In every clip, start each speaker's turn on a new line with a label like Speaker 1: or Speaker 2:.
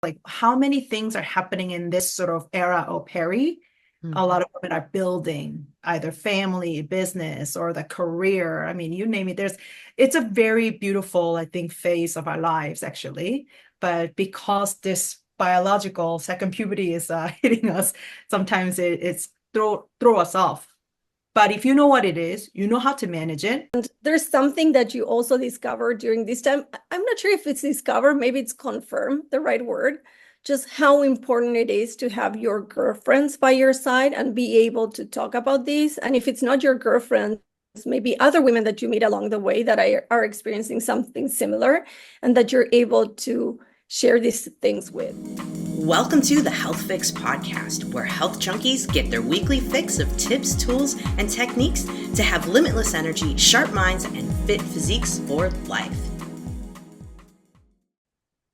Speaker 1: like how many things are happening in this sort of era of peri. A
Speaker 2: Mhm.
Speaker 1: lot of women are building either family, business, or the career. I mean, you name it. It's a very beautiful, I think, phase of our lives, actually. But because this biological second puberty is hitting us, sometimes it's throw us off. But if you know what it is, you know how to manage it.
Speaker 3: There's something that you also discovered during this time. I'm not sure if it's discovered, maybe it's confirmed, the right word, just how important it is to have your girlfriends by your side and be able to talk about this. And if it's not your girlfriends, maybe other women that you meet along the way that are experiencing something similar, and that you're able to share these things with.
Speaker 2: Welcome to the Health Fix podcast, where health junkies get their weekly fix of tips, tools, and techniques to have limitless energy, sharp minds, and fit physiques for life.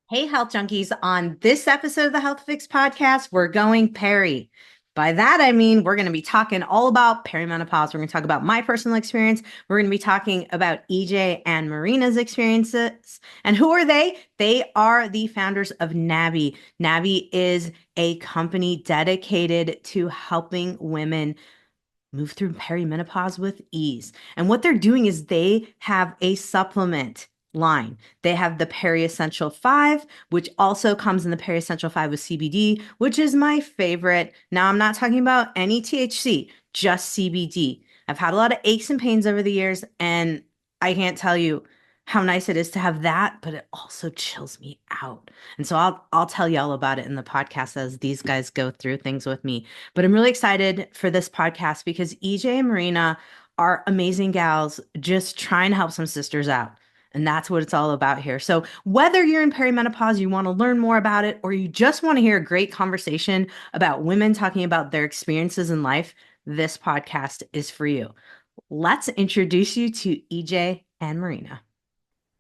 Speaker 2: Hey, health junkies. On this episode of the Health Fix podcast, we're going peri. By that, I mean, we're going to be talking all about perimenopause. We're going to talk about my personal experience. We're going to be talking about EJ and Marina's experiences. And who are they? They are the founders of NNABI. NNABI is a company dedicated to helping women move through perimenopause with ease. And what they're doing is they have a supplement line. They have the Peri Essential 5, which also comes in the Peri Essential 5 with CBD, which is my favorite. Now, I'm not talking about any THC, just CBD. I've had a lot of aches and pains over the years, and I can't tell you how nice it is to have that, but it also chills me out. And so I'll tell you all about it in the podcast as these guys go through things with me. But I'm really excited for this podcast because EJ and Marina are amazing gals just trying to help some sisters out. And that's what it's all about here. So whether you're in perimenopause, you want to learn more about it, or you just want to hear a great conversation about women talking about their experiences in life, this podcast is for you. Let's introduce you to EJ and Marina.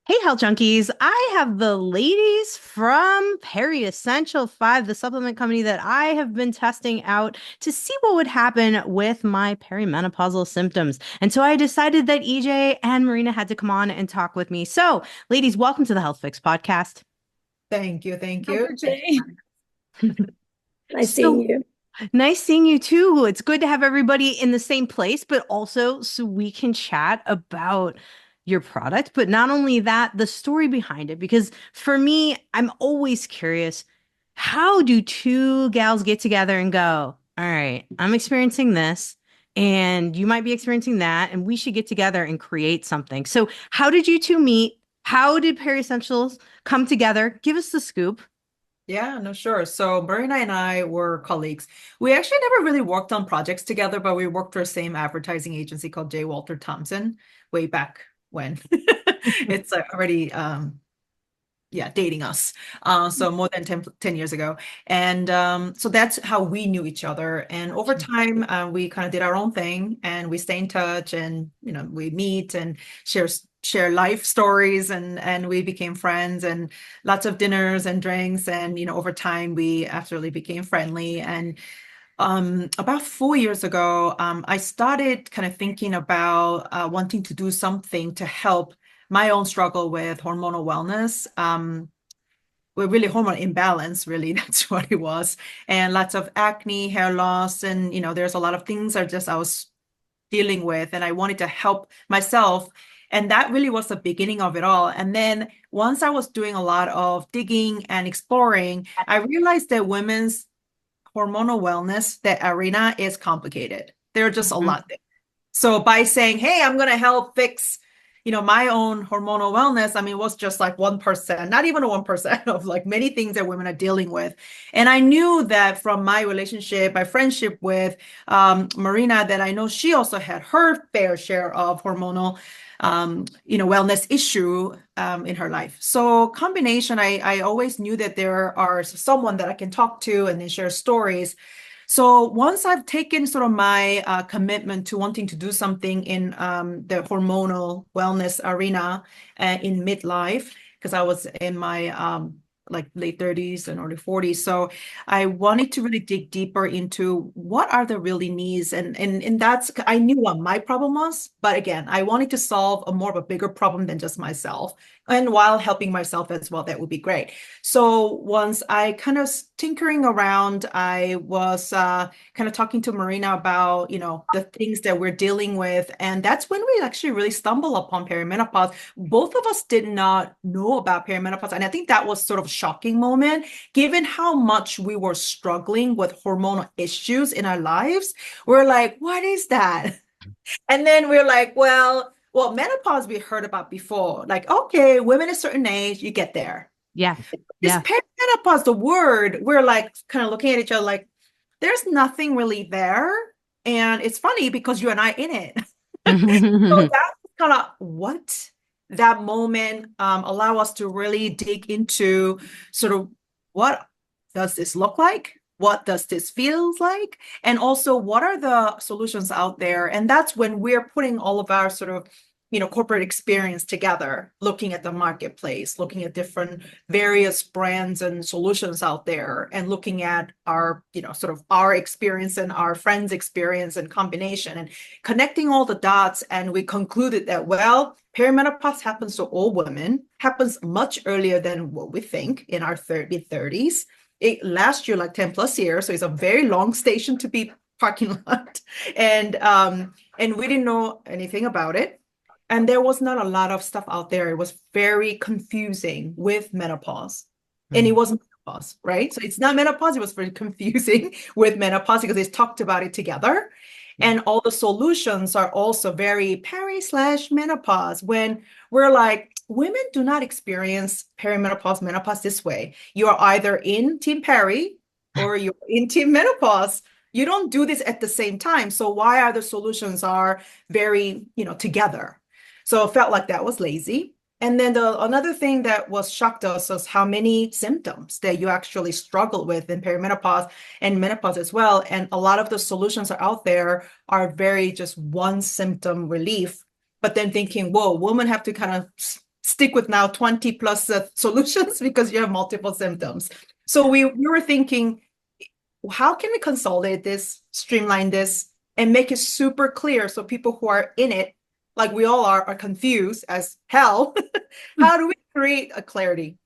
Speaker 2: Hey, health junkies. I have the ladies from Peri Essential 5, the supplement company that I have been testing out to see what would happen with my perimenopausal symptoms. And so I decided that EJ and Marina had to come on and talk with me. So, ladies, welcome to the Health Fix podcast.
Speaker 1: Thank you. Thank
Speaker 3: Hi,
Speaker 1: you.
Speaker 3: Jay. Nice seeing
Speaker 2: So,
Speaker 3: you.
Speaker 2: nice seeing you too. It's good to have everybody in the same place, but also so we can chat about your product. But not only that, the story behind it. Because for me, I'm always curious, how do two gals get together and go, all right, I'm experiencing this, and you might be experiencing that, and we should get together and create something. So, how did you two meet? How did Peri Essentials come together? Give us the scoop.
Speaker 1: Yeah, no, sure. So Marina and I were colleagues. We actually never really worked on projects together, but we worked for the same advertising agency called J. Walter Thompson way back when. It's already yeah, dating us. So more than 10 years ago. And so that's how we knew each other. And over time, we kind of did our own thing and we stay in touch and, we meet and share life stories and we became friends and lots of dinners and drinks. And, over time, we absolutely became friendly. And about 4 years ago, I started kind of thinking about wanting to do something to help my own struggle with hormonal wellness. With really hormone imbalance, really, that's what it was. And lots of acne, hair loss, and there's a lot of things I was dealing with, and I wanted to help myself. And that really was the beginning of it all. And then once I was doing a lot of digging and exploring, I realized that women's hormonal wellness, the arena is complicated. There are just a
Speaker 2: Mhm.
Speaker 1: lot there. So by saying, hey, I'm going to help fix, my own hormonal wellness, I mean, it was just like 1%, not even 1% of like many things that women are dealing with. And I knew that from my relationship, my friendship with Marina, that I know she also had her fair share of hormonal wellness issue in her life. So combination, I always knew that there are someone that I can talk to and then share stories. So once I've taken sort of my commitment to wanting to do something in the hormonal wellness arena in midlife, because I was in my like late 30s and early 40s. So I wanted to really dig deeper into what are the really needs. And that's, I knew what my problem was, but again, I wanted to solve a more of a bigger problem than just myself. And while helping myself as well, that would be great. So once I kind of tinkering around, I was kind of talking to Marina about, the things that we're dealing with. And that's when we actually really stumble upon perimenopause. Both of us did not know about perimenopause. And I think that was sort of a shocking moment, given how much we were struggling with hormonal issues in our lives. We're like, what is that? And then we're like, well, menopause we heard about before. Like, okay, women a certain age, you get there.
Speaker 2: Yeah.
Speaker 1: This
Speaker 2: Yeah.
Speaker 1: perimenopause, the word, we're like kind of looking at each other like, there's nothing really there. And it's funny because you and I in it. So that's kind of what that moment allow us to really dig into sort of what does this look like? What does this feel like? And also, what are the solutions out there? And that's when we're putting all of our sort of, corporate experience together, looking at the marketplace, looking at different various brands and solutions out there, and looking at our, sort of our experience and our friends' experience and combination and connecting all the dots. And we concluded that, well, perimenopause happens to all women, happens much earlier than what we think in our mid-30s. It lasts you like 10 plus years. So it's a very long station to be parking lot. And we didn't know anything about it. And there was not a lot of stuff out there. It was very confusing with menopause. And it was menopause, right? So it's not menopause. It was very confusing with menopause because they talked about it together. And all the solutions are also very peri/menopause when we're like, women do not experience perimenopause, menopause this way. You are either in Team Peri or you're in Team Menopause. You don't do this at the same time. So why are the solutions are very, together? So it felt like that was lazy. And then another thing that was shocked us was how many symptoms that you actually struggle with in perimenopause and menopause as well. And a lot of the solutions are out there are very just one symptom relief. But then thinking, whoa, women have to kind of stick with now 20 plus solutions because you have multiple symptoms. So we were thinking, how can we consolidate this, streamline this, and make it super clear so people who are in it, like we all are confused as hell. How do we create a clarity?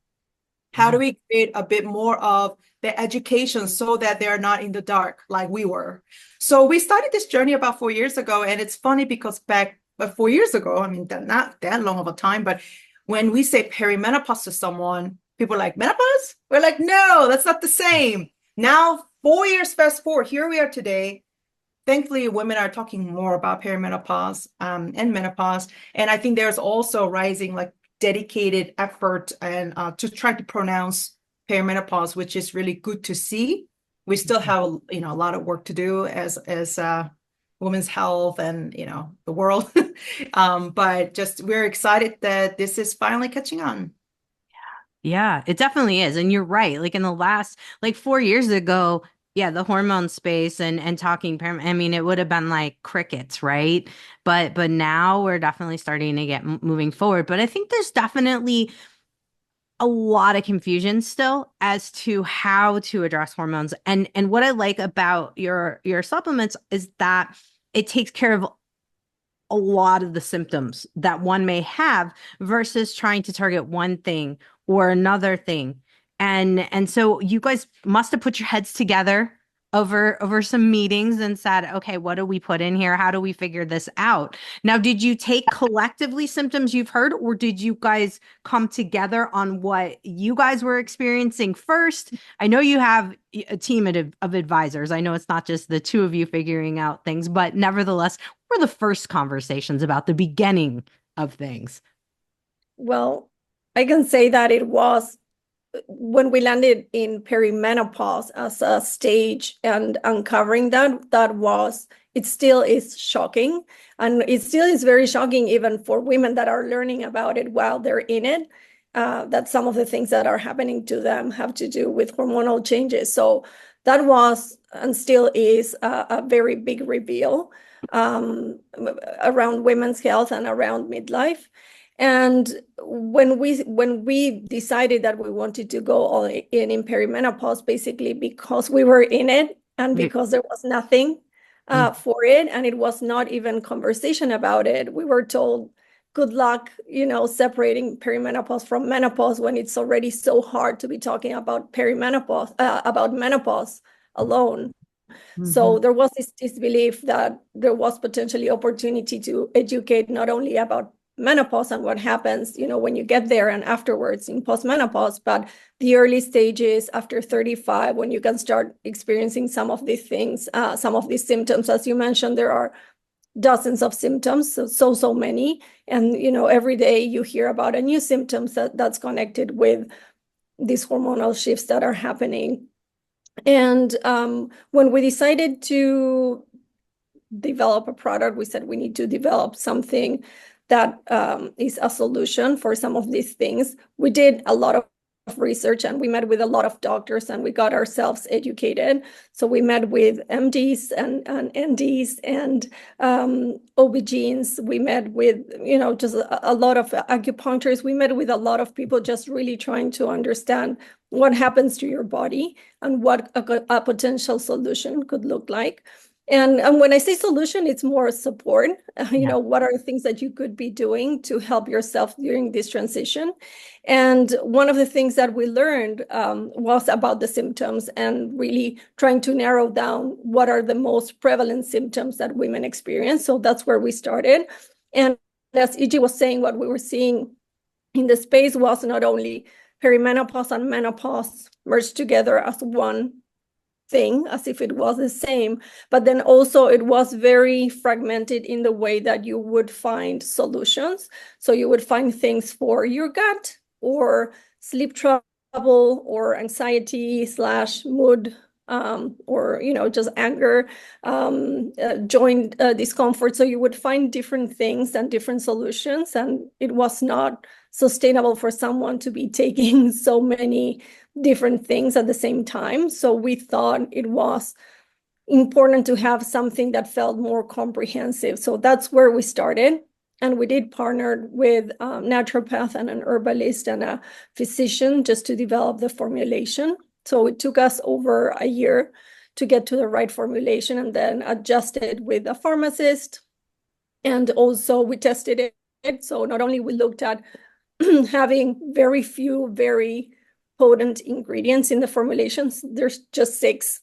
Speaker 1: How do we create a bit more of the education so that they're not in the dark like we were? So we started this journey about 4 years ago. And it's funny because back 4 years ago, I mean, not that long of a time, but when we say perimenopause to someone, people are like, menopause? We're like, no, that's not the same. Now, 4 years fast forward, here we are today. Thankfully, women are talking more about perimenopause and menopause. And I think there's also rising like dedicated effort and to try to pronounce perimenopause, which is really good to see. We still have, a lot of work to do as women's health and, the world. But just we're excited that this is finally catching on.
Speaker 2: Yeah, it definitely is. And you're right. Like in the last, like 4 years ago, yeah, the hormone space and talking, I mean, it would have been like crickets, right? But now we're definitely starting to get moving forward. But I think there's definitely a lot of confusion still as to how to address hormones. And what I like about your supplements is that it takes care of a lot of the symptoms that one may have versus trying to target one thing or another thing. And so you guys must have put your heads together over some meetings and said, okay, what do we put in here? How do we figure this out? Now, did you take collectively symptoms you've heard, or did you guys come together on what you guys were experiencing first? I know you have a team of advisors. I know it's not just the two of you figuring out things, but nevertheless, what were the first conversations about the beginning of things?
Speaker 3: Well, I can say that it was when we landed in perimenopause as a stage and uncovering that was, it still is shocking. And it still is very shocking even for women that are learning about it while they're in it, that some of the things that are happening to them have to do with hormonal changes. So that was and still is a very big reveal around women's health and around midlife. And when we decided that we wanted to go all in perimenopause, basically because we were in it and because there was nothing for it, and it was not even conversation about it. We were told, good luck, separating perimenopause from menopause when it's already so hard to be talking about perimenopause, about menopause alone. So there was this belief that there was potentially opportunity to educate not only about menopause and what happens, when you get there and afterwards in postmenopause, but the early stages after 35, when you can start experiencing some of these things, some of these symptoms. As you mentioned, there are dozens of symptoms, so many. And, every day you hear about a new symptoms that's connected with these hormonal shifts that are happening. And when we decided to develop a product, we said we need to develop something that is a solution for some of these things. We did a lot of research, and we met with a lot of doctors, and we got ourselves educated. So we met with MDs and NDs and OB-GYNs. We met with, just a lot of acupuncturists. We met with a lot of people just really trying to understand what happens to your body and what a potential solution could look like. And when I say solution, it's more support. What are the things that you could be doing to help yourself during this transition? And one of the things that we learned was about the symptoms and really trying to narrow down what are the most prevalent symptoms that women experience. So that's where we started. And as EJ was saying, what we were seeing in the space was not only perimenopause and menopause merged together as one thing, as if it was the same, but then also it was very fragmented in the way that you would find solutions. So you would find things for your gut or sleep trouble or anxiety / mood, or just anger, joint discomfort. So you would find different things and different solutions, and it was not sustainable for someone to be taking so many different things at the same time. So we thought it was important to have something that felt more comprehensive. So that's where we started. And we did partner with a naturopath and an herbalist and a physician just to develop the formulation. So it took us over a year to get to the right formulation, and then adjusted with a pharmacist. And also we tested it. So not only we looked at having very few, very potent ingredients in the formulations. There's just 6.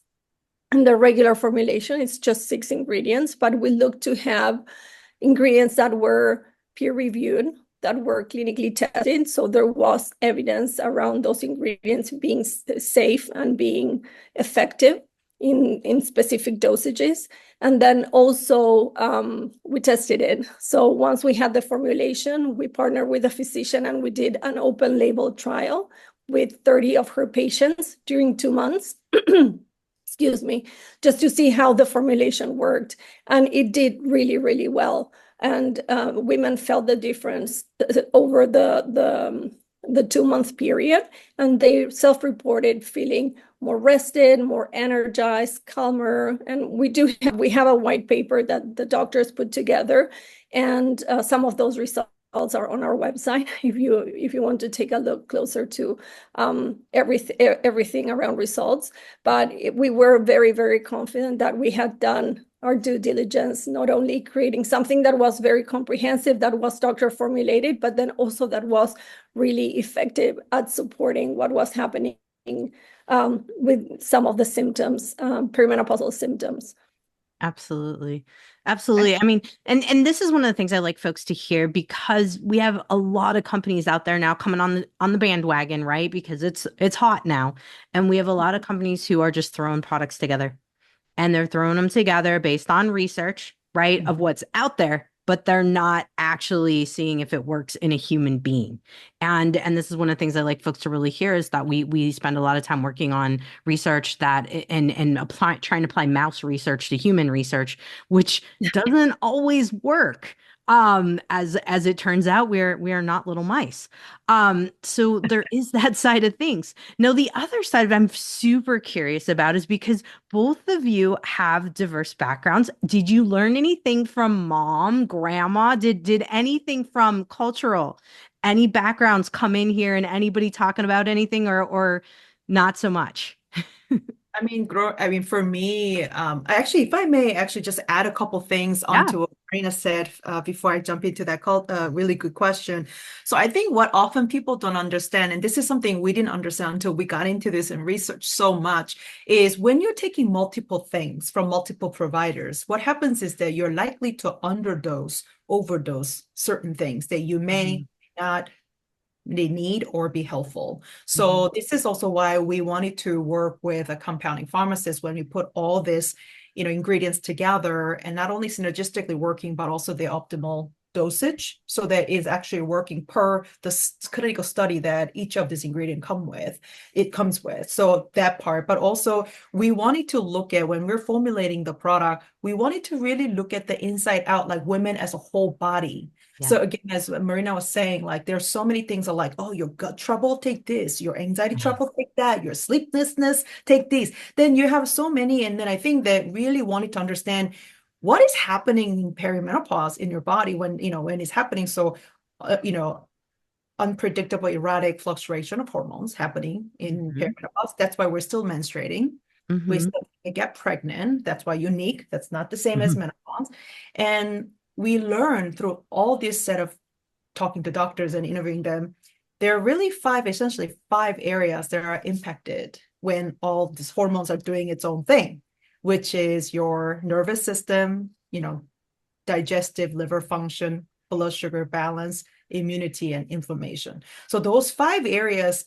Speaker 3: In the regular formulation, it's just 6 ingredients, but we looked to have ingredients that were peer-reviewed, that were clinically tested. So there was evidence around those ingredients being safe and being effective in specific dosages. And then also we tested it. So once we had the formulation, we partnered with a physician and we did an open label trial with 30 of her patients during 2 months, excuse me, just to see how the formulation worked. And it did really, really well. And women felt the difference over the 2-month period, and they self-reported feeling more rested, more energized, calmer. And we have a white paper that the doctors put together, and some of those results are on our website if you want to take a look closer to everything around results. But we were very, very confident that we had done our due diligence, not only creating something that was very comprehensive, that was doctor formulated, but then also that was really effective at supporting what was happening with some of the symptoms, perimenopausal symptoms.
Speaker 2: Absolutely. Absolutely. I mean, and this is one of the things I like folks to hear, because we have a lot of companies out there now coming on the bandwagon, right? Because it's hot now. And we have a lot of companies who are just throwing products together, and they're throwing them together based on research, right, of what's out there, but they're not actually seeing if it works in a human being. And this is one of the things I like folks to really hear, is that we spend a lot of time working on research that and trying to apply mouse research to human research, which doesn't always work. As it turns out, we are not little mice. So there is that side of things. Now, the other side of I'm super curious about is because both of you have diverse backgrounds. Did you learn anything from mom, grandma? Did anything from cultural, any backgrounds come in here and anybody talking about anything or not so much?
Speaker 1: I mean, for me, actually, if I may actually just add a couple things
Speaker 2: Yeah.
Speaker 1: onto what Marina said before I jump into that really good question. So I think what often people don't understand, and this is something we didn't understand until we got into this and researched so much, is when you're taking multiple things from multiple providers, what happens is that you're likely to overdose certain things that you may not they need or be helpful. So this is also why we wanted to work with a compounding pharmacist when we put all this, ingredients together and not only synergistically working, but also the optimal dosage so that it's actually working per the clinical study that each of these ingredients comes with. So that part, but also we wanted to look at when we're formulating the product, we wanted to really look at the inside out, like women as a whole body.
Speaker 2: Yeah.
Speaker 1: So again, as Marina was saying, like there's so many things are like, oh, your gut trouble, take this, your anxiety trouble, take that, your sleeplessness, take these. Then you have so many. And then I think that really wanted to understand what is happening in perimenopause in your body when it's happening. So, unpredictable, erratic fluctuation of hormones happening in perimenopause. That's why we're still menstruating. We still get pregnant. That's why unique. That's not the same as menopause. And we learn through all this set of talking to doctors and interviewing them, there are really essentially five areas that are impacted when all these hormones are doing its own thing, which is your nervous system, digestive, liver function, blood sugar balance, immunity, and inflammation. So those five areas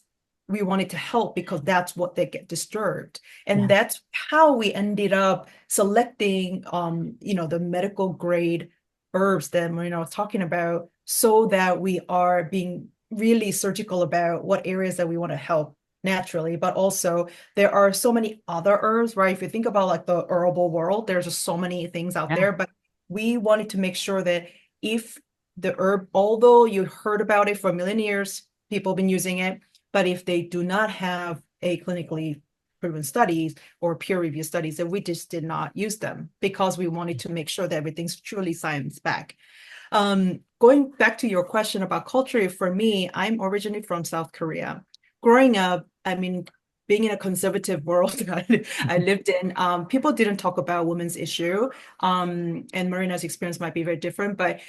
Speaker 1: we wanted to help because that's what they get disturbed. And that's how we ended up selecting, the medical grade herbs that Marina was talking about so that we are being really surgical about what areas that we want to help naturally, but also there are so many other herbs, right? If you think about like the herbal world, there's just so many things out there, but we wanted to make sure that if the herb, although you heard about it for a million years, people have been using it, but if they do not have a clinically proven studies or peer-reviewed studies, that we just did not use them because we wanted to make sure that everything's truly science-backed. Going back to your question about culture, for me, I'm originally from South Korea. Growing up, I mean, being in a conservative world I lived in, people didn't talk about women's issue. And Marina's experience might be very different, but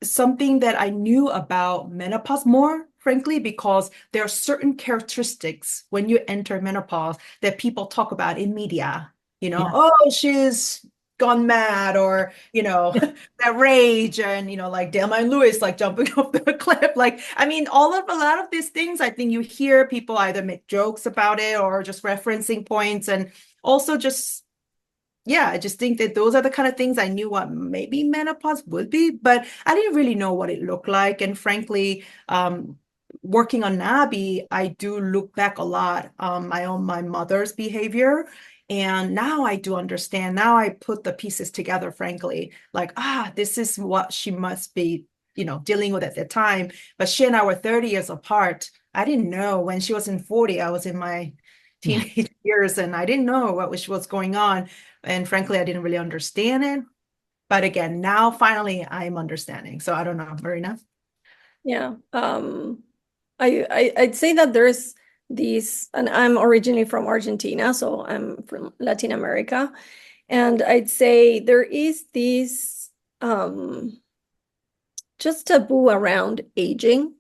Speaker 1: something that I knew about menopause more, frankly, because there are certain characteristics when you enter menopause that people talk about in media. Oh, she's gone mad, or that rage, and like Delma and Lewis like jumping off the cliff. Like, I mean, a lot of these things, I think you hear people either make jokes about it or just referencing points, and also just I just think that those are the kind of things I knew what maybe menopause would be, but I didn't really know what it looked like. And frankly, working on NNABI, I do look back a lot on my mother's behavior. And now I do understand. Now I put the pieces together, frankly, like, this is what she must be, dealing with at the time. But she and I were 30 years apart. I didn't know when she was in 40, I was in my teenage years, and I didn't know what was going on. And frankly, I didn't really understand it. But again, now finally I'm understanding. So I don't know, Marina.
Speaker 3: Yeah. I'd say that there's these, and I'm originally from Argentina, so I'm from Latin America. And I'd say there is this just taboo around aging,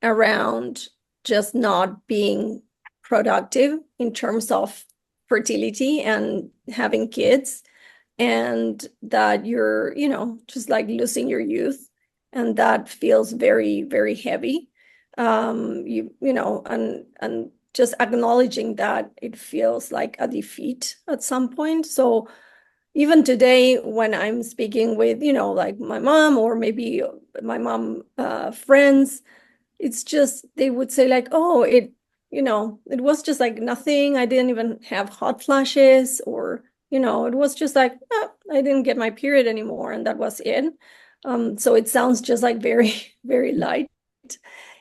Speaker 3: around just not being productive in terms of fertility and having kids, and that you're, just like losing your youth, and that feels very, very heavy. And just acknowledging that it feels like a defeat at some point. So even today, when I'm speaking with, like my mom or maybe my mom friends, it's just they would say like, oh, it was just like nothing. I didn't even have hot flashes, or it was just like, I didn't get my period anymore, and that was it. So it sounds just like very, very light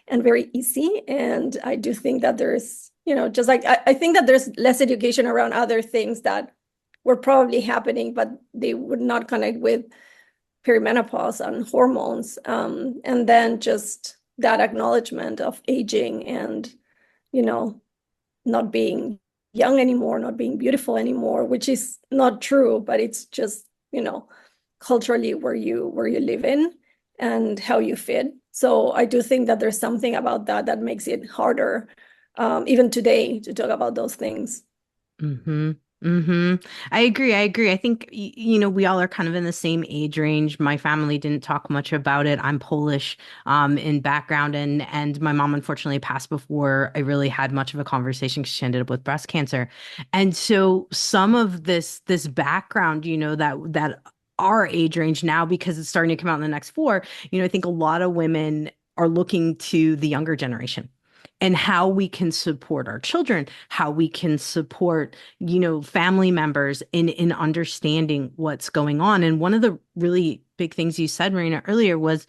Speaker 3: and very easy. And I do think that there's, just like I think that there's less education around other things that were probably happening, but they would not connect with perimenopause and hormones. And then just that acknowledgement of aging and, not being young anymore, not being beautiful anymore, which is not true, but it's just, culturally where you live in and how you fit. So I do think that there's something about that makes it harder, even today, to talk about those things.
Speaker 2: Mm-hmm. Mm-hmm. I agree. I think, we all are kind of in the same age range. My family didn't talk much about it. I'm Polish, in background, and my mom unfortunately passed before I really had much of a conversation 'cause she ended up with breast cancer. And so some of this background, that our age range now, because it's starting to come out in the next four, I think a lot of women are looking to the younger generation and how we can support our children, how we can support, family members in understanding what's going on. And one of the really big things you said, Marina, earlier was,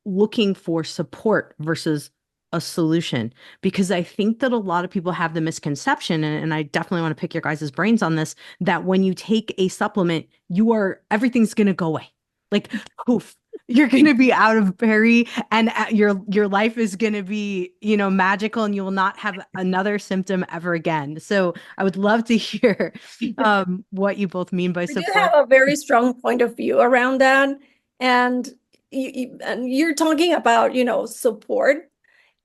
Speaker 2: looking for support versus a solution. Because I think that a lot of people have the misconception, and I definitely want to pick your guys' brains on this, that when you take a supplement, everything's going to go away. Like, poof, you're going to be out of Peri, and your life is going to be, magical, and you will not have another symptom ever again. So I would love to hear what you both mean by
Speaker 3: We do
Speaker 2: support.
Speaker 3: have a very strong point of view around that. And you're talking about, support.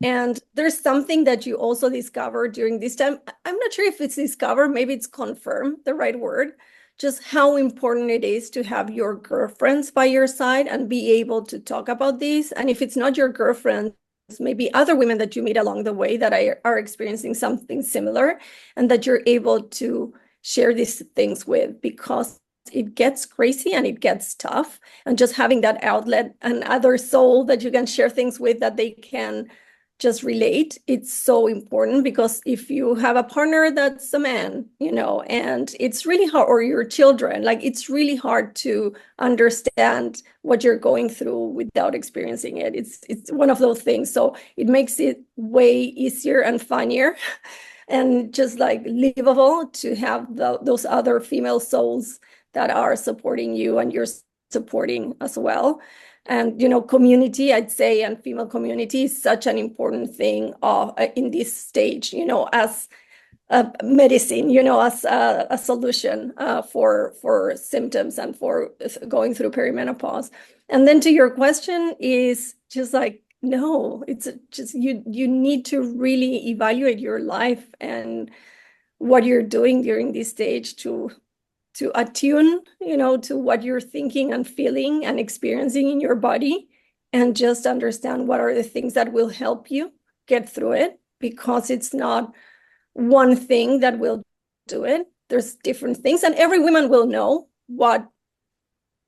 Speaker 3: And there's something that you also discover during this time. I'm not sure if it's discover, maybe it's confirm the right word, just how important it is to have your girlfriends by your side and be able to talk about this. And if it's not your girlfriends, maybe other women that you meet along the way that are experiencing something similar, and that you're able to share these things with, because it gets crazy and it gets tough. And just having that outlet and other soul that you can share things with, that they can just relate, it's so important. Because if you have a partner that's a man, and it's really hard, or your children, like, it's really hard to understand what you're going through without experiencing it. It's one of those things. So it makes it way easier and funnier and just like livable to have those other female souls that are supporting you and you're supporting as well. And, community, I'd say, and female community is such an important thing in this stage, as a medicine, as a solution for symptoms and for going through perimenopause. And then to your question is just like, no, it's just, you need to really evaluate your life and what you're doing during this stage to attune, to what you're thinking and feeling and experiencing in your body, and just understand what are the things that will help you get through it, because it's not one thing that will do it. There's different things, and every woman will know what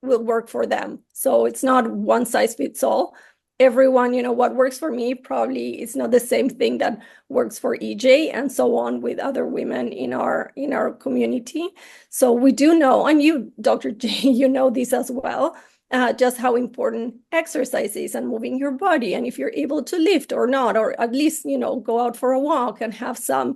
Speaker 3: will work for them. So it's not one size fits all. Everyone, what works for me probably is not the same thing that works for EJ, and so on with other women in our community. So we do know, and you, Dr. J, you know this as well, just how important exercise is and moving your body, and if you're able to lift or not, or at least, go out for a walk and have some,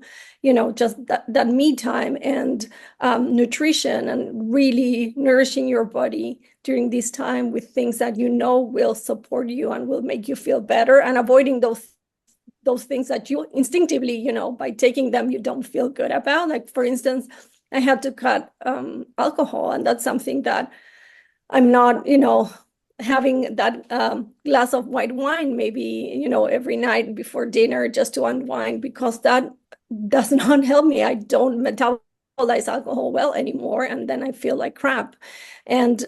Speaker 3: just that me time, and nutrition, and really nourishing your body during this time with things that will support you and will make you feel better, and avoiding those things that you instinctively, by taking them, you don't feel good about. Like, for instance, I had to cut alcohol, and that's something that I'm not, having that glass of white wine maybe, every night before dinner just to unwind, because that does not help me. I don't metabolize alcohol well anymore, and then I feel like crap. And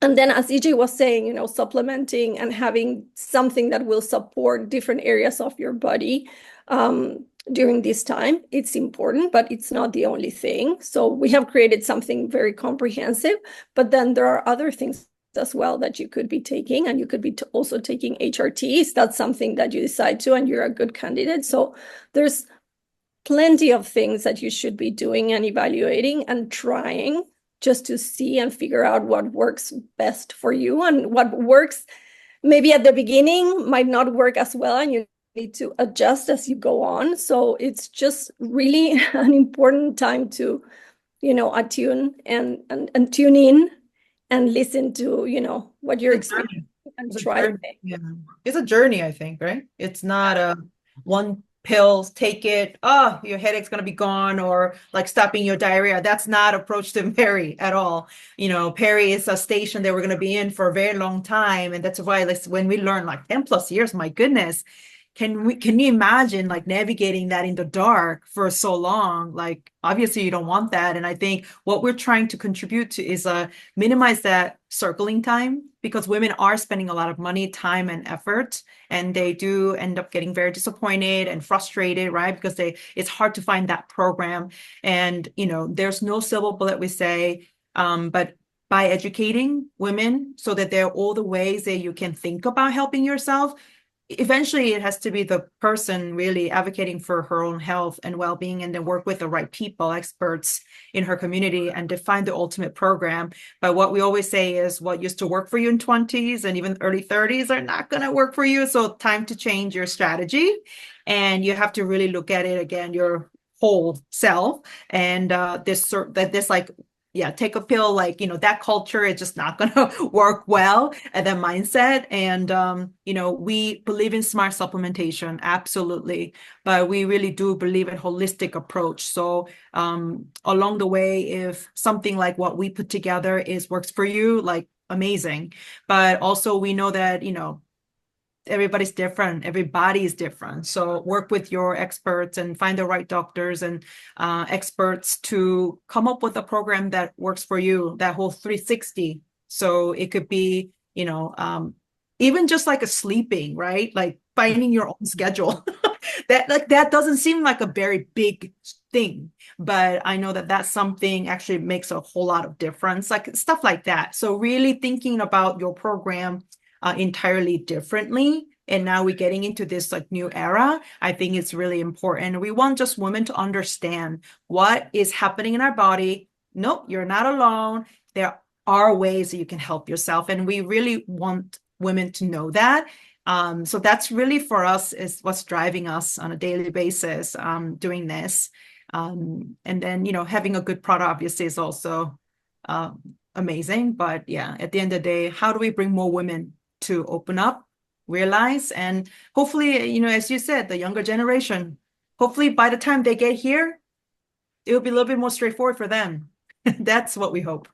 Speaker 3: then, as EJ was saying, supplementing and having something that will support different areas of your body during this time, it's important, but it's not the only thing. So we have created something very comprehensive, but then there are other things as well that you could be taking, and you could be also taking HRTs. That's something that you decide to, and you're a good candidate. So there's plenty of things that you should be doing and evaluating and trying just to see and figure out what works best for you, and what works maybe at the beginning might not work as well, and you need to adjust as you go on. So it's just really an important time to, attune and tune in and listen to, what you're experiencing and
Speaker 1: It's a
Speaker 3: try
Speaker 1: journey.
Speaker 3: things.
Speaker 1: Yeah. It's a journey, I think, right? It's not a one pill, take it, oh, your headache's gonna be gone, or like stopping your diarrhea. That's not approach to Peri at all. Peri is a station that we're gonna be in for a very long time. And that's why when we learn like 10 plus years, my goodness, can you imagine like navigating that in the dark for so long? Like obviously you don't want that. And I think what we're trying to contribute to is minimize that circling time, because women are spending a lot of money, time, and effort, and they do end up getting very disappointed and frustrated, right? Because it's hard to find that program. And there's no silver bullet, we say, but by educating women so that there are all the ways that you can think about helping yourself, eventually it has to be the person really advocating for her own health and well-being, and then work with the right people, experts in her community, and define the ultimate program. But what we always say is what used to work for you in 20s and even early 30s are not going to work for you. So time to change your strategy, and you have to really look at it again, your whole self. And this like, yeah, take a pill, like, that culture is just not going to work well at that mindset. And, we believe in smart supplementation, absolutely. But we really do believe in holistic approach. So along the way, if something like what we put together works for you, like amazing. But also we know that, everybody's different, everybody is different. So work with your experts and find the right doctors and experts to come up with a program that works for you, that whole 360. So it could be, even just like a sleeping, right? Like finding your own schedule. that doesn't seem like a very big thing, but I know that that's something actually makes a whole lot of difference, like stuff like that. So really thinking about your program entirely differently. And now we're getting into this like new era. I think it's really important. We want just women to understand what is happening in our body. Nope, you're not alone. There are ways that you can help yourself. And we really want women to know that. So that's really for us is what's driving us on a daily basis, doing this. And then, having a good product obviously is also amazing. But yeah, at the end of the day, how do we bring more women to open up, realize, and hopefully, as you said, the younger generation, hopefully by the time they get here, it'll be a little bit more straightforward for them. That's what we hope.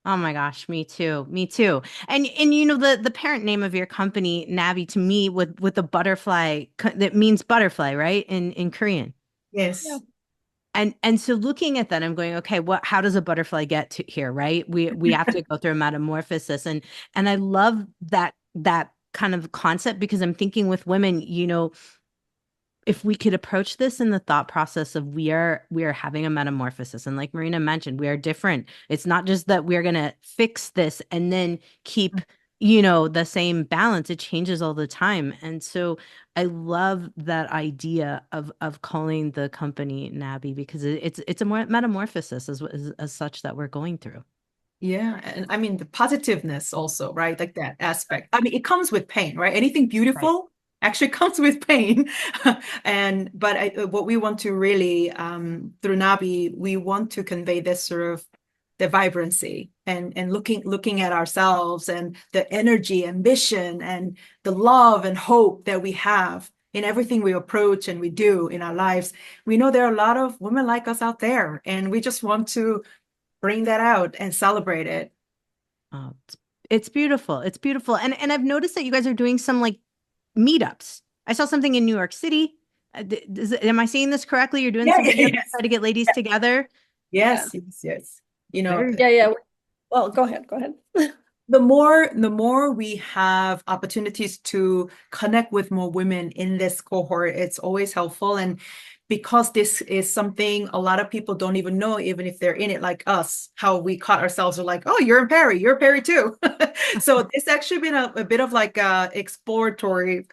Speaker 2: Oh my gosh, me too. Me too. And the parent name of your company, NNABI, to me with the butterfly, that means butterfly, right? In Korean.
Speaker 1: Yes.
Speaker 3: Yeah.
Speaker 2: And so looking at that, I'm going, okay, how does a butterfly get to here, right? We have to go through a metamorphosis. And I love that kind of concept, because I'm thinking with women, if we could approach this in the thought process of we are having a metamorphosis, and like Marina mentioned, we are different. It's not just that we're gonna fix this and then keep the same balance. It changes all the time. And so I love that idea of calling the company NNABI, because it's a more metamorphosis as such that we're going through.
Speaker 1: Yeah. And I mean, the positiveness also, right? Like that aspect. I mean, it comes with pain, right? Anything beautiful actually comes with pain. But what we want to really, through NNABI, we want to convey this sort of the vibrancy and looking at ourselves and the energy, ambition, and the love and hope that we have in everything we approach and we do in our lives. We know there are a lot of women like us out there, and we just want to bring that out and celebrate it.
Speaker 2: Oh, it's beautiful. It's beautiful. And I've noticed that you guys are doing some like meetups. I saw something in New York City. Am I saying this correctly? You're doing some meetups to try to get ladies together?
Speaker 1: Yes.
Speaker 3: Yeah. Well, go ahead.
Speaker 1: The more we have opportunities to connect with more women in this cohort, it's always helpful. And because this is something a lot of people don't even know, even if they're in it, like us, how we caught ourselves are like, oh, you're in Peri, you're Peri too. So it's actually been a bit of like a exploratory,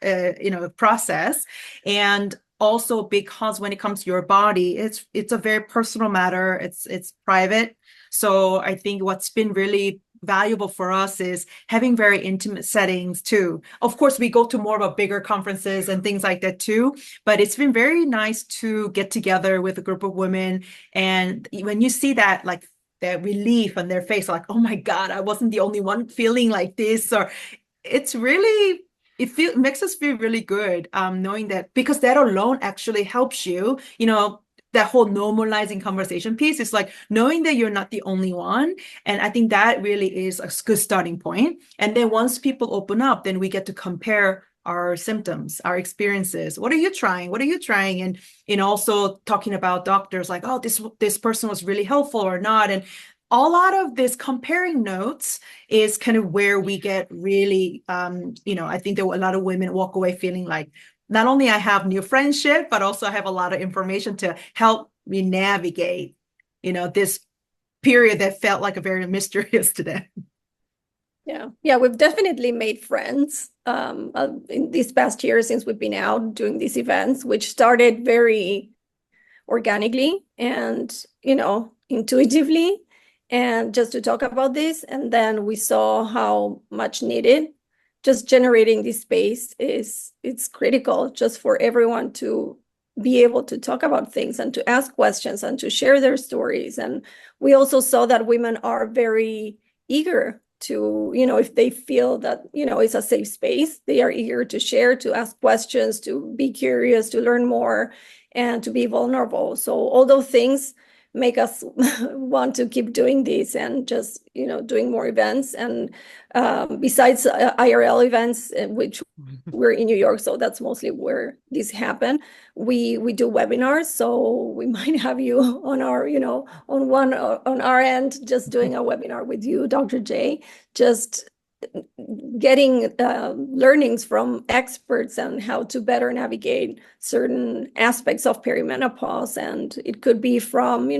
Speaker 1: process. And also because when it comes to your body, it's a very personal matter. It's private. So I think what's been really valuable for us is having very intimate settings too. Of course, we go to more of a bigger conferences and things like that too, but it's been very nice to get together with a group of women. And when you see that, like that relief on their face, like, oh my God, I wasn't the only one feeling like this, or it's really, makes us feel really good, knowing that, because that alone actually helps you, that whole normalizing conversation piece is like knowing that you're not the only one. And I think that really is a good starting point. And then once people open up, then we get to compare our symptoms, our experiences. What are you trying? What are you trying? And also talking about doctors, like, oh, this person was really helpful or not. And a lot of this comparing notes is kind of where we get really, I think that a lot of women walk away feeling like, not only I have new friendship, but also I have a lot of information to help me navigate, this period that felt like a very mysterious to them.
Speaker 3: Yeah, we've definitely made friends in these past years since we've been out doing these events, which started very organically and, intuitively, and just to talk about this. And then we saw how much needed. Just generating this space it's critical just for everyone to be able to talk about things and to ask questions and to share their stories. And we also saw that women are very eager to, if they feel that, it's a safe space, they are eager to share, to ask questions, to be curious, to learn more, and to be vulnerable. So all those things make us want to keep doing this and just, doing more events. And besides IRL events, which we're in New York, so that's mostly where this happen. We do webinars, so we might have you on our, on our end, just doing a webinar with you, Dr. J, just getting learnings from experts on how to better navigate certain aspects of perimenopause. And it could be from,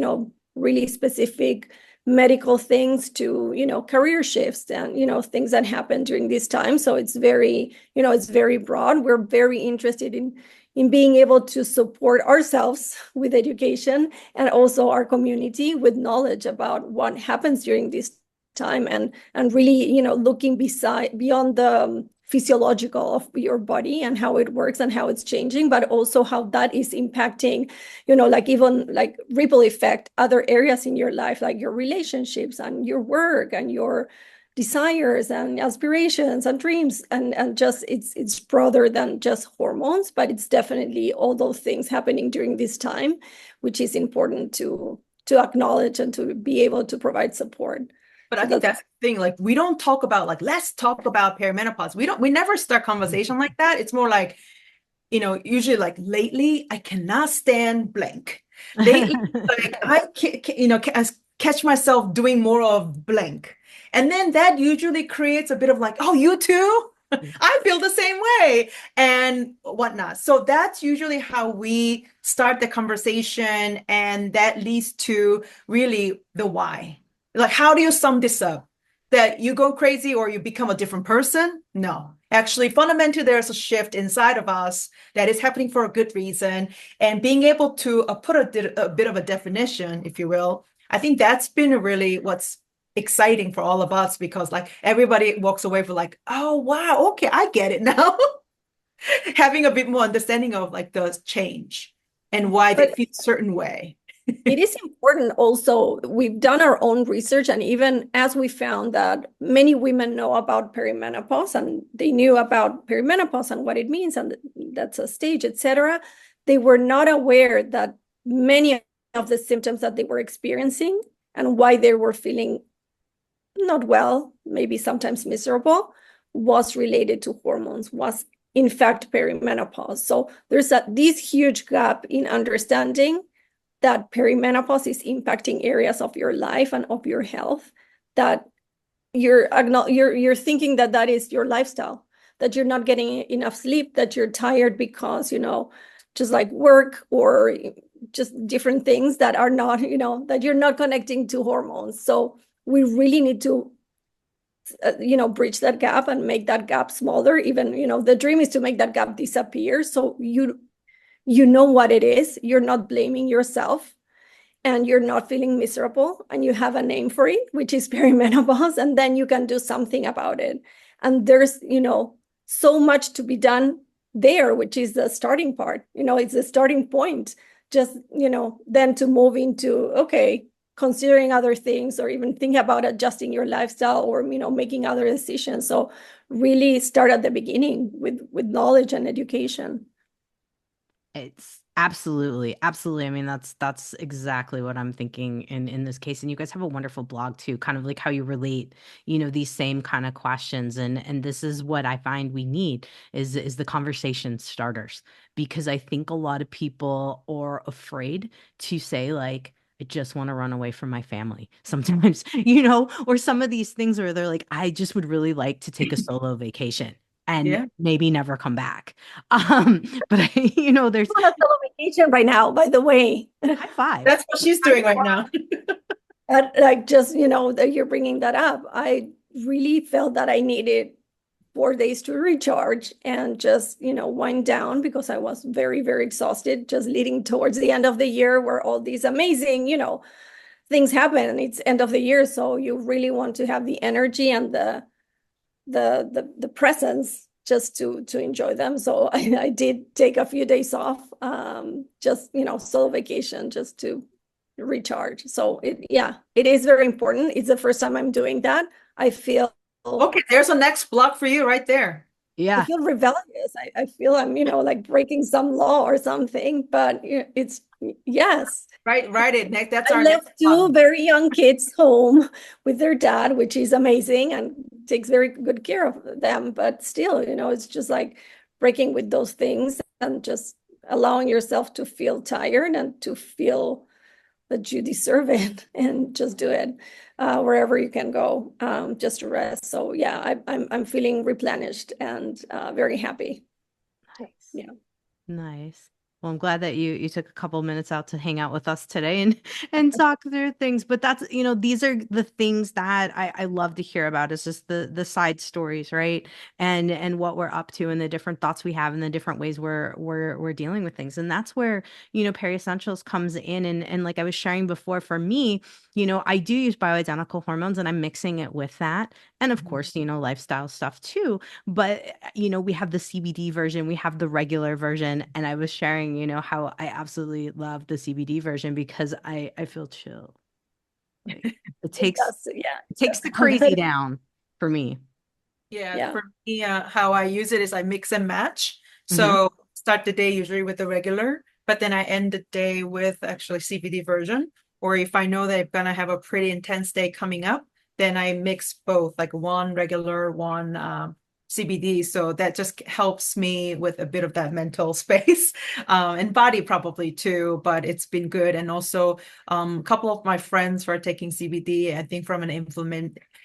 Speaker 3: really specific medical things to, career shifts and, things that happen during this time. So it's very, it's very broad. We're very interested in being able to support ourselves with education and also our community with knowledge about what happens during this time, and really, looking beyond the physiological of your body and how it works and how it's changing, but also how that is impacting, like even like ripple effect other areas in your life, like your relationships and your work and your desires and aspirations and dreams, and just it's broader than just hormones, but it's definitely all those things happening during this time, which is important to acknowledge and to be able to provide support.
Speaker 1: But I think that's the thing, like, we don't talk about, like, let's talk about perimenopause. We never start conversation like that. It's more like, usually like, lately, I cannot stand blank. Lately, like, I catch myself doing more of blank. And then that usually creates a bit of like, oh, you too? I feel the same way and whatnot. So that's usually how we start the conversation. And that leads to really the why. Like, how do you sum this up? That you go crazy or you become a different person? No. Actually, fundamentally, there's a shift inside of us that is happening for a good reason. And being able to put a bit of a definition, if you will, I think that's been really what's exciting for all of us, because like everybody walks away with like, oh, wow, okay, I get it now. Having a bit more understanding of like the change and why they feel a certain way.
Speaker 3: It is important also, we've done our own research, and even as we found that many women know about perimenopause and they knew about perimenopause and what it means, and that's a stage, etc., they were not aware that many of the symptoms that they were experiencing and why they were feeling not well, maybe sometimes miserable, was related to hormones, was in fact perimenopause. So there's this huge gap in understanding that perimenopause is impacting areas of your life and of your health, that you're thinking that is your lifestyle, that you're not getting enough sleep, that you're tired because, just like work or just different things that are not, that you're not connecting to hormones. So we really need to, bridge that gap and make that gap smaller. Even, the dream is to make that gap disappear. So you know what it is, you're not blaming yourself, and you're not feeling miserable, and you have a name for it, which is perimenopause, and then you can do something about it. And there's, so much to be done there, which is the starting part. It's the starting point. Just, then to move into, okay, considering other things, or even think about adjusting your lifestyle, or, making other decisions. So really start at the beginning with knowledge and education.
Speaker 2: It's absolutely, absolutely. I mean, that's exactly what I'm thinking in this case. And you guys have a wonderful blog too, kind of like how you relate, these same kind of questions. And this is what I find we need is the conversation starters, because I think a lot of people are afraid to say, like, I just want to run away from my family sometimes, or some of these things where they're like, I just would really like to take a solo vacation and
Speaker 1: Yeah.
Speaker 2: maybe never come back. But there's
Speaker 3: On a solo vacation right now, by the way.
Speaker 2: high five.
Speaker 1: That's what she's doing right now.
Speaker 3: Like, just, that you're bringing that up. I really felt that I needed 4 days to recharge and just, wind down, because I was very, very exhausted, just leading towards the end of the year, where all these amazing, things happen. It's end of the year, so you really want to have the energy and the presence just to enjoy them. So I did take a few days off, just, solo vacation, just to recharge. So it is very important. It's the first time I'm doing that. I feel
Speaker 1: Okay, there's a next block for you right there.
Speaker 2: Yeah.
Speaker 3: rebellious. I feel I'm, like breaking some law or something, but it's, yes.
Speaker 1: Right it, Nick. That's
Speaker 3: I
Speaker 1: our
Speaker 3: left
Speaker 1: next
Speaker 3: two
Speaker 1: one.
Speaker 3: very young kids home with their dad, which is amazing and takes very good care of them. But still, it's just like breaking with those things and just allowing yourself to feel tired and to feel that you deserve it, and just do it wherever you can go, just to rest. So yeah, I'm feeling replenished and very happy.
Speaker 2: Nice.
Speaker 3: Yeah.
Speaker 2: Nice. Well, I'm glad that you took a couple minutes out to hang out with us today and talk through things. But that's, these are the things that I love to hear about, is just the side stories, right? And what we're up to, and the different thoughts we have, and the different ways we're dealing with things. And that's where, Peri Essentials comes in. And like I was sharing before, for me, I do use bioidentical hormones, and I'm mixing it with that. And of course, lifestyle stuff too. But, we have the CBD version, we have the regular version. And I was sharing, how I absolutely love the CBD version, because I feel chill. Like, it takes the crazy down for me.
Speaker 1: Yeah,
Speaker 3: Yeah.
Speaker 1: for me, how I use it is I mix and match.
Speaker 2: Mhm.
Speaker 1: So start the day usually with the regular, but then I end the day with actually CBD version. Or if I know that I'm gonna have a pretty intense day coming up, then I mix both, like one regular, one CBD. So that just helps me with a bit of that mental space, and body probably too. But it's been good. And also, a couple of my friends were taking CBD, I think from an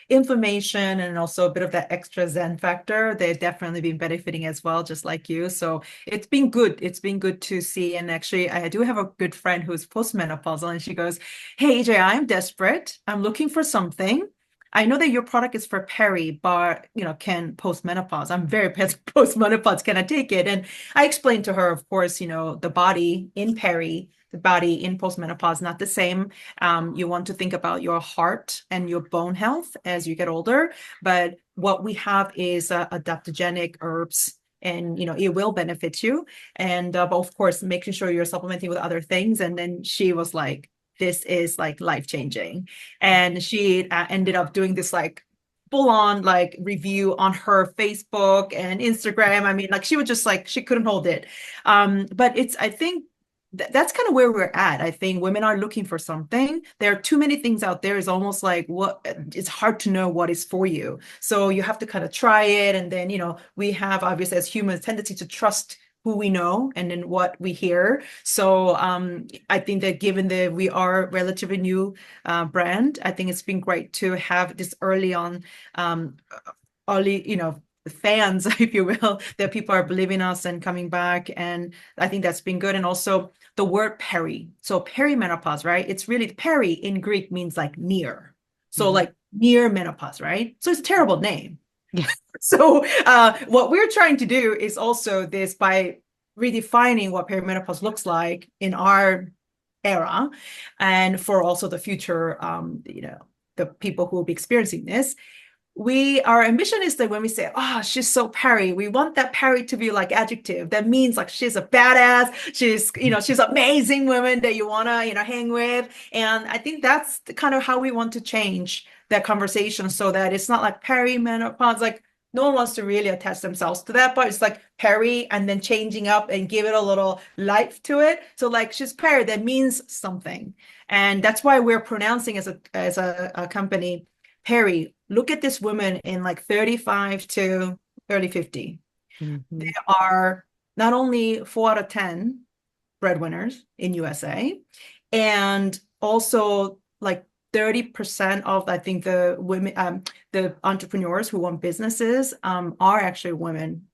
Speaker 1: inflammation and also a bit of that extra zen factor. They've definitely been benefiting as well, just like you. So it's been good. It's been good to see. And actually, I do have a good friend who's postmenopausal, and she goes, "Hey, EJ, I'm desperate. I'm looking for something. I know that your product is for peri, but can postmenopause. I'm very postmenopause. Can I take it?" And I explained to her, of course, the body in peri, the body in postmenopause, not the same. You want to think about your heart and your bone health as you get older. But what we have is adaptogenic herbs, and it will benefit you. And but of course, making sure you're supplementing with other things. And then she was like, "This is like life changing," and she ended up doing this like full on like review on her Facebook and Instagram. I mean, like she was just like, she couldn't hold it. But I think that's kind of where we're at. I think women are looking for something. There are too many things out there. It's almost like it's hard to know what is for you. So you have to kind of try it. And then, we have obviously as humans tendency to trust who we know and then what we hear. So I think that given that we are a relatively new brand, I think it's been great to have this early on, early, fans, if you will, that people are believing us and coming back. And I think that's been good. And also the word peri. So perimenopause, right? It's really peri in Greek means like near. So like near menopause, right? So it's a terrible name.
Speaker 2: Yeah.
Speaker 1: So what we're trying to do is also this by redefining what perimenopause looks like in our era, and for also the future, the people who will be experiencing this. Our ambition is that when we say, oh, she's so Peri, we want that Peri to be like adjective. That means like she's a badass, she's amazing woman that you want to, hang with. And I think that's kind of how we want to change that conversation, so that it's not like perimenopause, like no one wants to really attach themselves to that, but it's like Peri and then changing up and give it a little life to it. So like she's Peri, that means something. And that's why we're pronouncing as a company, Peri, look at this woman in like 35 to early 50.
Speaker 2: Mm-hmm.
Speaker 1: They are not only 4 out of 10 breadwinners in USA, and also like 30% of, I think, the women, the entrepreneurs who own businesses are actually women,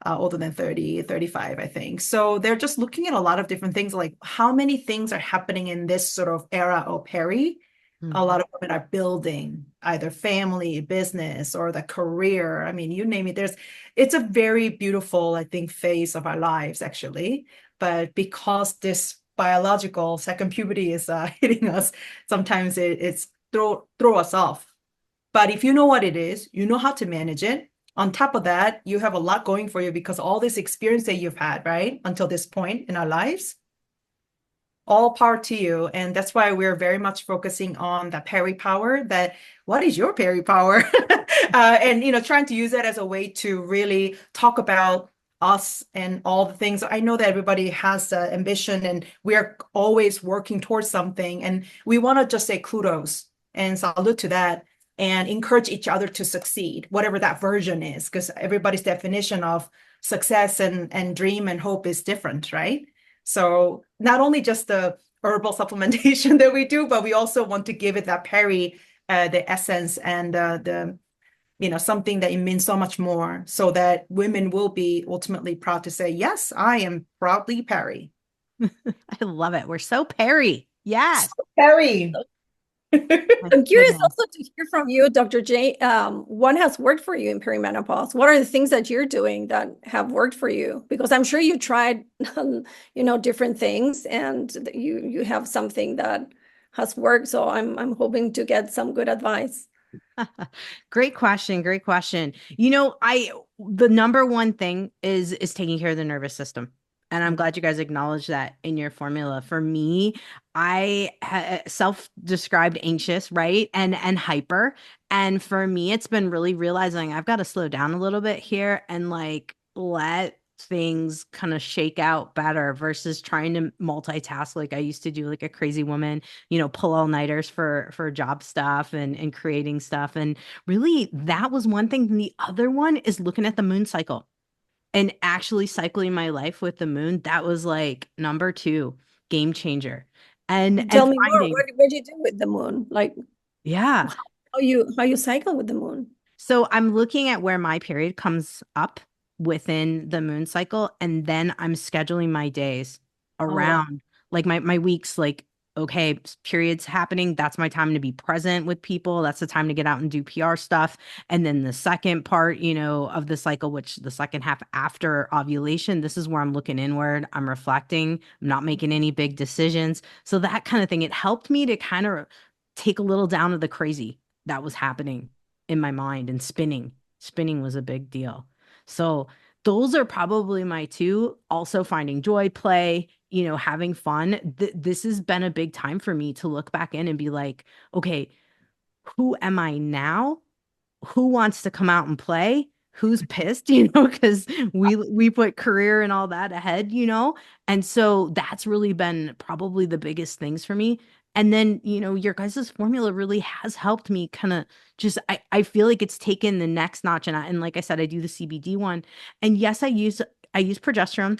Speaker 1: older than 30, 35, I think. So they're just looking at a lot of different things, like how many things are happening in this sort of era of Peri. A lot of women are building either family, business, or the career. I mean, you name it. It's a very beautiful, I think, phase of our lives, actually. But because this biological second puberty is hitting us, sometimes it's throw us off. But if you know what it is, you know how to manage it. On top of that, you have a lot going for you because all this experience that you've had, right, until this point in our lives. All power to you. And that's why we're very much focusing on the Peri-Power, that what is your Peri-Power? And, trying to use that as a way to really talk about us and all the things. I know that everybody has ambition and we're always working towards something. And we want to just say kudos and salute to that and encourage each other to succeed, whatever that version is, because everybody's definition of success and dream and hope is different, right? So not only just the herbal supplementation that we do, but we also want to give it that Peri, the essence and something that it means so much more, so that women will be ultimately proud to say, yes, I am proudly Peri.
Speaker 2: I love it. We're so Peri. Yes.
Speaker 1: So Peri.
Speaker 3: I'm curious also to hear from you, Dr. J. What has worked for you in perimenopause? What are the things that you're doing that have worked for you? Because I'm sure you tried, different things, and you have something that has worked. So I'm hoping to get some good advice.
Speaker 2: Great question. Great question. The number one thing is taking care of the nervous system. And I'm glad you guys acknowledge that in your formula. For me, I self-described anxious, right? And hyper. And for me, it's been really realizing I've got to slow down a little bit here and like let things kind of shake out better versus trying to multitask like I used to do, like a crazy woman, pull all-nighters for job stuff and creating stuff. And really, that was one thing. And the other one is looking at the moon cycle and actually cycling my life with the moon. That was like number 2 game changer. And
Speaker 3: Tell me more.
Speaker 2: finding,
Speaker 3: What do you do with the moon? Like,
Speaker 2: yeah.
Speaker 3: how you cycle with the moon?
Speaker 2: So I'm looking at where my period comes up within the moon cycle, and then I'm scheduling my days around like my weeks, like, okay, period's happening. That's my time to be present with people. That's the time to get out and do PR stuff. And then the second part, of the cycle, which the second half after ovulation, this is where I'm looking inward. I'm reflecting. I'm not making any big decisions. So that kind of thing, it helped me to kind of take a little down of the crazy that was happening in my mind, and spinning was a big deal. So those are probably my 2. Also finding joy, play, having fun. This has been a big time for me to look back in and be like, okay, who am I now? Who wants to come out and play? Who's pissed, because we put career and all that ahead, and so that's really been probably the biggest things for me. And then, your guys' formula really has helped me kind of just, I feel like it's taken the next notch. And like I said, I do the CBD one. And yes, I use progesterone.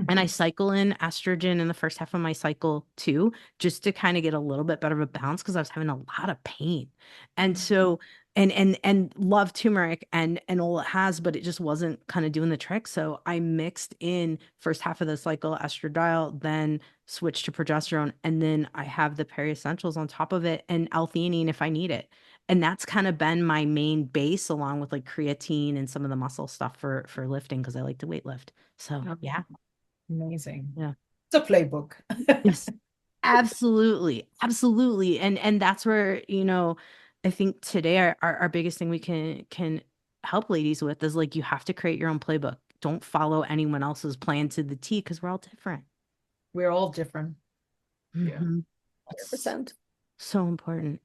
Speaker 2: And I cycle in estrogen in the first half of my cycle too, just to kind of get a little bit better of a balance, because I was having a lot of pain. And so, and love turmeric and all it has, but it just wasn't kind of doing the trick. So I mixed in first half of the cycle estradiol, then switched to progesterone, and then I have the Peri Essentials on top of it, and L-theanine if I need it. And that's kind of been my main base, along with like creatine and some of the muscle stuff for lifting, because I like to weight lift. So yeah.
Speaker 1: Amazing.
Speaker 2: Yeah.
Speaker 1: It's a playbook.
Speaker 2: Yes. Absolutely. Absolutely. And that's where, I think today our biggest thing we can help ladies with is like, you have to create your own playbook. Don't follow anyone else's plan to the T, because we're all different.
Speaker 1: We're all different. Yeah.
Speaker 3: 100%.
Speaker 2: So important.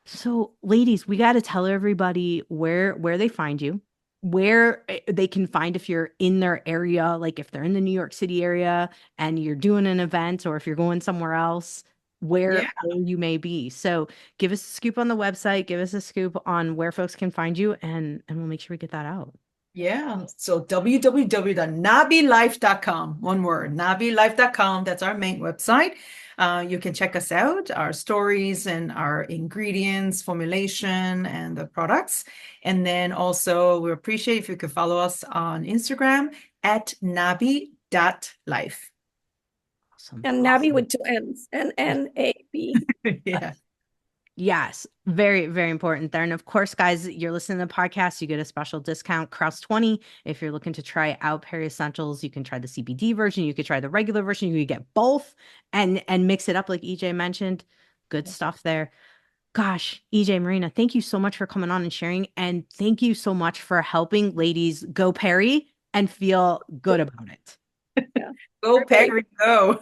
Speaker 2: So, ladies, we got to tell everybody where they find you, where they can find if you're in their area, like if they're in the New York City area and you're doing an event, or if you're going somewhere else, where you may be. So, give us a scoop on the website, give us a scoop on where folks can find you, and we'll make sure we get that out.
Speaker 1: Yeah. So www.nabilife.com. One word, nabilife.com. That's our main website. You can check us out, our stories and our ingredients, formulation, and the products. And then also we appreciate if you could follow us on Instagram at nabi.life.
Speaker 2: Awesome.
Speaker 3: And NABI with 2 N's, and NNABI.
Speaker 1: Yeah.
Speaker 2: Yes, very, very important there. And of course, guys, you're listening to the podcast, you get a special discount, Krause 20. If you're looking to try out PERI Essentials, you can try the CBD version, you could try the regular version, you could get both and mix it up like EJ mentioned. Good stuff there. Gosh, EJ, Marina, thank you so much for coming on and sharing. And thank you so much for helping ladies go Peri and feel good about it.
Speaker 3: Yeah.
Speaker 1: Go Peri, go.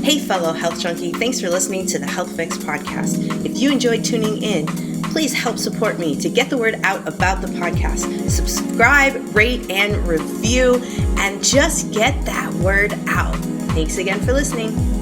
Speaker 2: Hey, fellow health junkie, thanks for listening to the Health Fix podcast. If you enjoyed tuning in, please help support me to get the word out about the podcast. Subscribe, rate, and review, and just get that word out. Thanks again for listening.